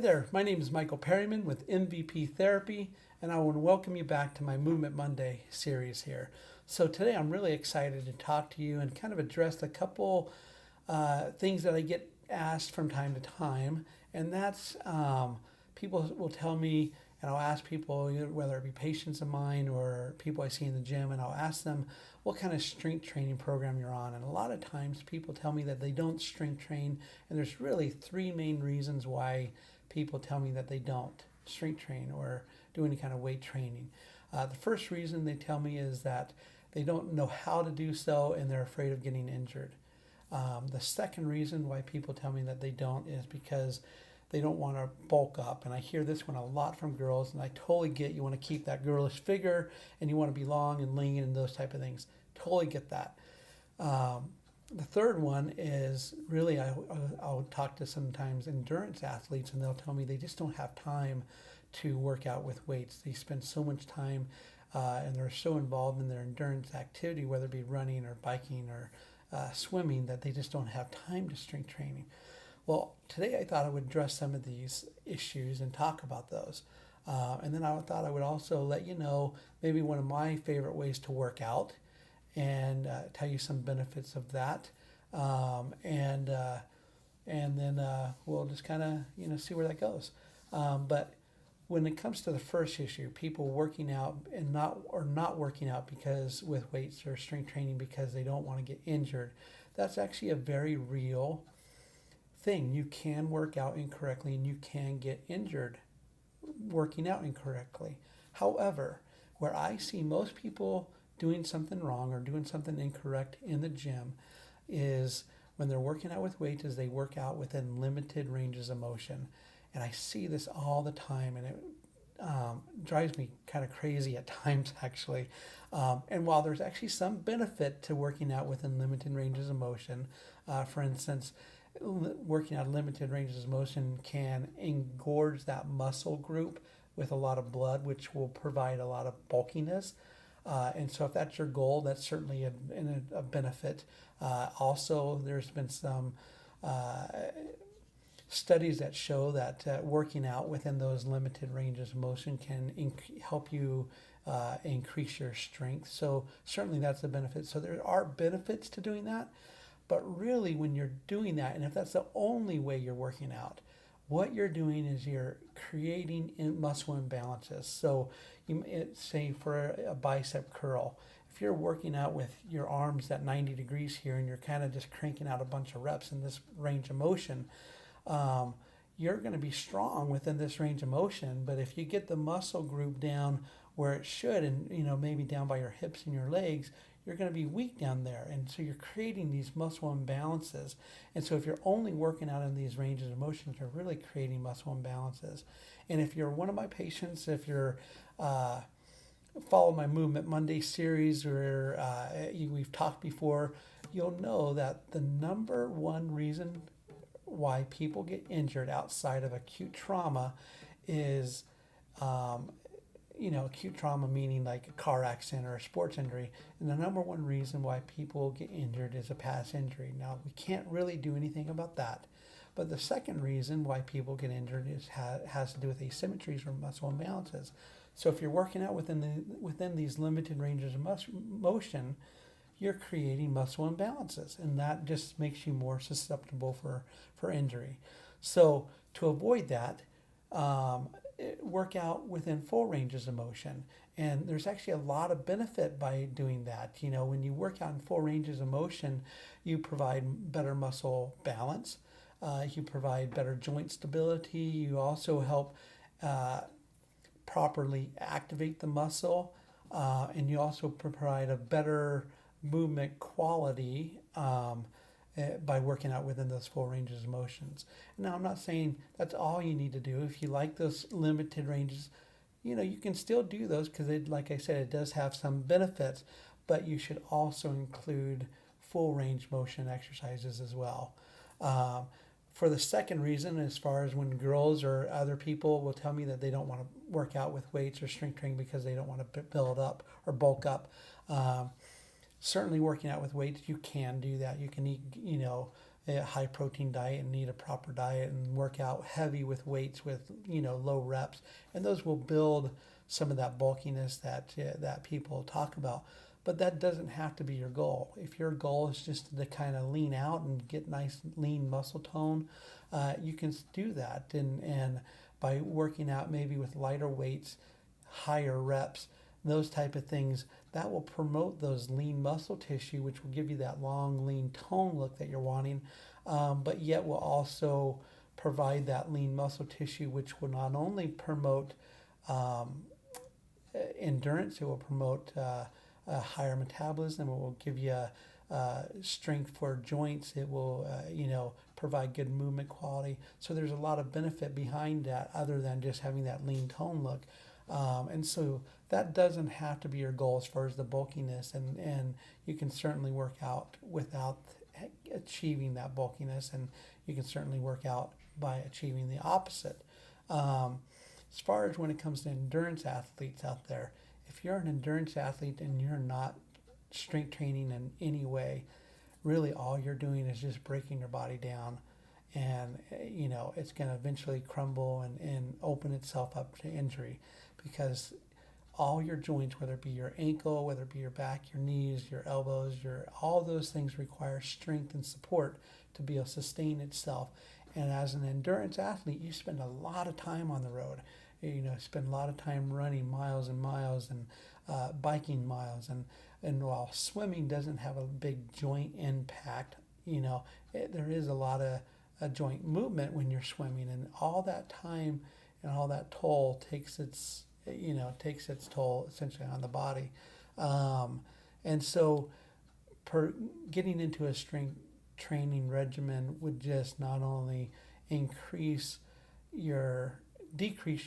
there, my name is Michael Perryman with MVP Therapy, and I want to welcome you back to my Movement Monday series here. So today I'm really excited to talk to you and kind of address a couple things that I get asked from time to time, and that's people will tell me, and I'll ask people, whether it be patients of mine or people I see in the gym, and I'll ask them what kind of strength training program you're on. And a lot of times people tell me that they don't strength train, and there's really three main reasons why people tell me that they don't strength train or do any kind of weight training. The first reason they tell me is that they don't know how to do so and they're afraid of getting injured. The second reason why people tell me that they don't is because they don't want to bulk up. And I hear this one a lot from girls, and I totally get you want to keep that girlish figure and you want to be long and lean and those type of things. Totally get that. The third one is really I'll talk to sometimes endurance athletes, and they'll tell me they just don't have time to work out with weights. They spend so much time and they're so involved in their endurance activity, whether it be running or biking or swimming, that they just don't have time to strength training. Well, today I thought I would address some of these issues and talk about those. And then I thought I would also let you know maybe one of my favorite ways to work out and tell you some benefits of that. And then we'll just kind of see where that goes. But when it comes to the first issue, people working out and not working out because with weights or strength training because they don't want to get injured, that's actually a very real thing. You can work out incorrectly and you can get injured working out incorrectly. However, where I see most people doing something wrong or doing something incorrect in the gym is when they're working out with weights, is they work out within limited ranges of motion. And I see this all the time, and it drives me kind of crazy at times, actually. And while there's actually some benefit to working out within limited ranges of motion, for instance, working out limited ranges of motion can engorge that muscle group with a lot of blood, which will provide a lot of bulkiness. And so if that's your goal, that's certainly a benefit. Also, there's been some studies that show that working out within those limited ranges of motion can help you increase your strength. So certainly that's a benefit. So there are benefits to doing that. But really, when you're doing that, and if that's the only way you're working out, what you're doing is you're creating muscle imbalances. So say for a bicep curl, if you're working out with your arms at 90 degrees here and you're kind of just cranking out a bunch of reps in this range of motion, you're going to be strong within this range of motion. But if you get the muscle group down where it should, and maybe down by your hips and your legs, you're going to be weak down there. And so you're creating these muscle imbalances. And so if you're only working out in these ranges of motion, you're really creating muscle imbalances. And if you're one of my patients, if you're follow my Movement Monday series, or we've talked before, you'll know that the number one reason why people get injured outside of acute trauma is acute trauma meaning like a car accident or a sports injury. And the number one reason why people get injured is a past injury. Now, we can't really do anything about that. But the second reason why people get injured has to do with asymmetries or muscle imbalances. So if you're working out within these limited ranges of motion, you're creating muscle imbalances, and that just makes you more susceptible for injury. So to avoid that, work out within full ranges of motion. And there's actually a lot of benefit by doing that. When you work out in full ranges of motion, you provide better muscle balance. You provide better joint stability. You also help properly activate the muscle. And you also provide a better movement quality by working out within those full ranges of motions. Now, I'm not saying that's all you need to do. If you like those limited ranges, you can still do those because, like I said, it does have some benefits, but you should also include full range motion exercises as well. For the second reason, as far as when girls or other people will tell me that they don't want to work out with weights or strength training because they don't want to build up or bulk up, certainly working out with weights, you can do that. You can eat, a high protein diet and eat a proper diet and work out heavy with weights with low reps, and those will build some of that bulkiness that people talk about. But that doesn't have to be your goal. If your goal is just to kind of lean out and get nice lean muscle tone, you can do that, and by working out maybe with lighter weights, higher reps, those type of things, that will promote those lean muscle tissue, which will give you that long, lean tone look that you're wanting, but yet will also provide that lean muscle tissue, which will not only promote um, endurance, it will promote a higher metabolism, it will give you strength for joints, it will, provide good movement quality. So there's a lot of benefit behind that other than just having that lean tone look. And so that doesn't have to be your goal as far as the bulkiness, and you can certainly work out without achieving that bulkiness, and you can certainly work out by achieving the opposite. As far as when it comes to endurance athletes out there, if you're an endurance athlete and you're not strength training in any way, really all you're doing is just breaking your body down, and it's going to eventually crumble and open itself up to injury, because all your joints, whether it be your ankle, whether it be your back, your knees, your elbows, all those things require strength and support to be able to sustain itself. And as an endurance athlete, you spend a lot of time on the road. Spend a lot of time running miles and miles, and biking miles, and while swimming doesn't have a big joint impact, there is a lot of joint movement when you're swimming, and all that time and all that toll takes its toll essentially on the body. And so getting into a strength training regimen would just not only decrease your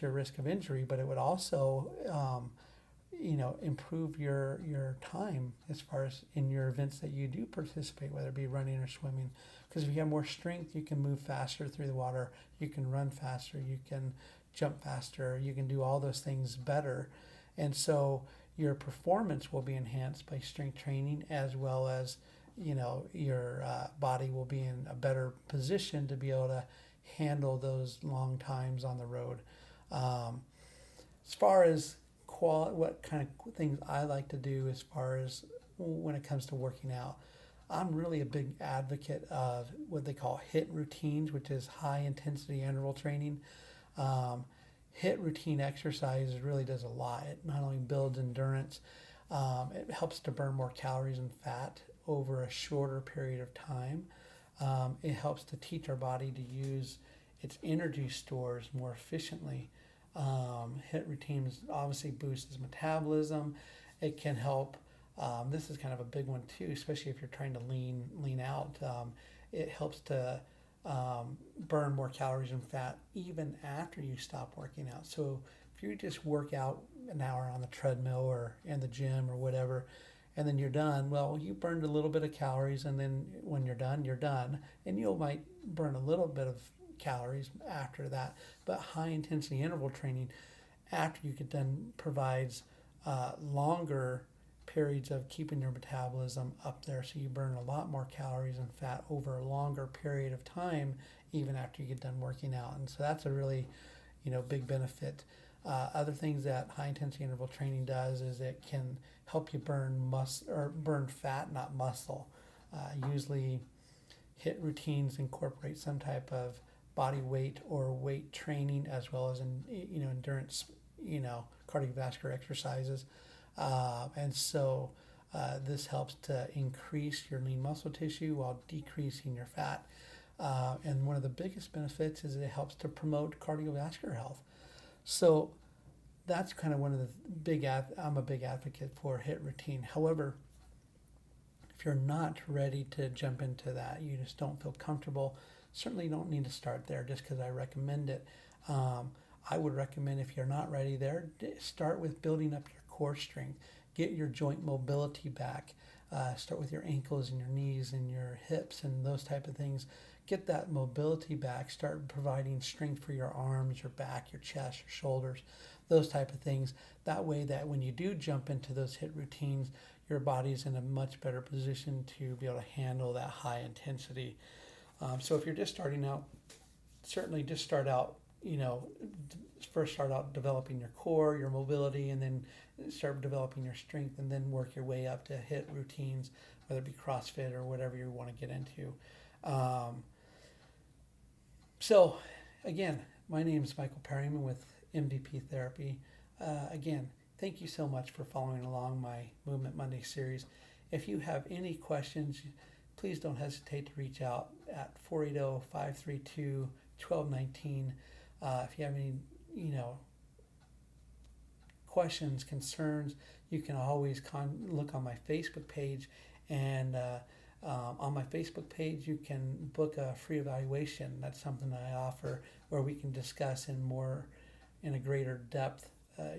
risk of injury, but it would also improve your time as far as in your events that you do participate, whether it be running or swimming. Because if you have more strength, you can move faster through the water, you can run faster, you can jump faster, you can do all those things better. And so your performance will be enhanced by strength training, as well as your body will be in a better position to be able to handle those long times on the road. As far as what kind of things I like to do as far as when it comes to working out, I'm really a big advocate of what they call HIIT routines, which is high intensity interval training. HIIT routine exercise really does a lot. It not only builds endurance, it helps to burn more calories and fat over a shorter period of time. It helps to teach our body to use its energy stores more efficiently. HIIT routines obviously boosts metabolism. It can help. This is kind of a big one too, especially if you're trying to lean out. It helps to burn more calories and fat even after you stop working out. So if you just work out an hour on the treadmill or in the gym or whatever, and then you're done, well, you burned a little bit of calories, and then when you're done, and you might burn a little bit of calories after that. But high intensity interval training after you get done provides longer periods of keeping your metabolism up there, so you burn a lot more calories and fat over a longer period of time, even after you get done working out. And so that's a really big benefit. Other things that high intensity interval training does is it can help you burn fat, not muscle. Usually HIIT routines incorporate some type of body weight or weight training, as well as endurance, cardiovascular exercises. And so this helps to increase your lean muscle tissue while decreasing your fat. And one of the biggest benefits is it helps to promote cardiovascular health. So that's kind of one of the I'm a big advocate for HIIT routine. However, if you're not ready to jump into that, you just don't feel comfortable, certainly you don't need to start there just because I recommend it. I would recommend, if you're not ready there, start with building up your core strength. Get your joint mobility back. Start with your ankles and your knees and your hips and those type of things. Get that mobility back. Start providing strength for your arms, your back, your chest, your shoulders, those type of things. That way that when you do jump into those HIIT routines, your body's in a much better position to be able to handle that high intensity. So if you're just starting out, certainly just start out, first start out developing your core, your mobility, and then start developing your strength, and then work your way up to HIIT routines, whether it be CrossFit or whatever you want to get into. So, again, my name is Michael Perryman with MVP Therapy. Again, thank you so much for following along my Movement Monday series. If you have any questions, please don't hesitate to reach out at 480-532-1219. If you have any, questions, concerns, you can always look on my Facebook page, and on my Facebook page you can book a free evaluation. That's something that I offer, where we can discuss in a greater depth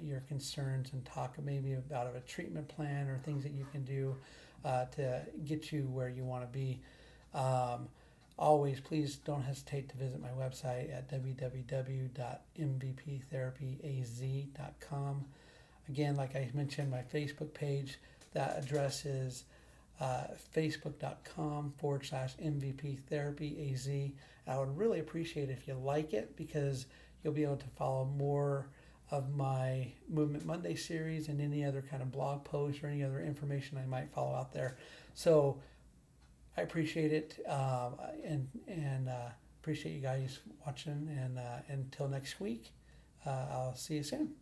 your concerns, and talk maybe about a treatment plan or things that you can do to get you where you want to be. Always, please don't hesitate to visit my website at www.mvptherapyaz.com. Again, like I mentioned, my Facebook page, that address is facebook.com/MVP I would really appreciate if you like it, because you'll be able to follow more of my Movement Monday series and any other kind of blog posts or any other information I might follow out there. So I appreciate it, and appreciate you guys watching. And until next week, I'll see you soon.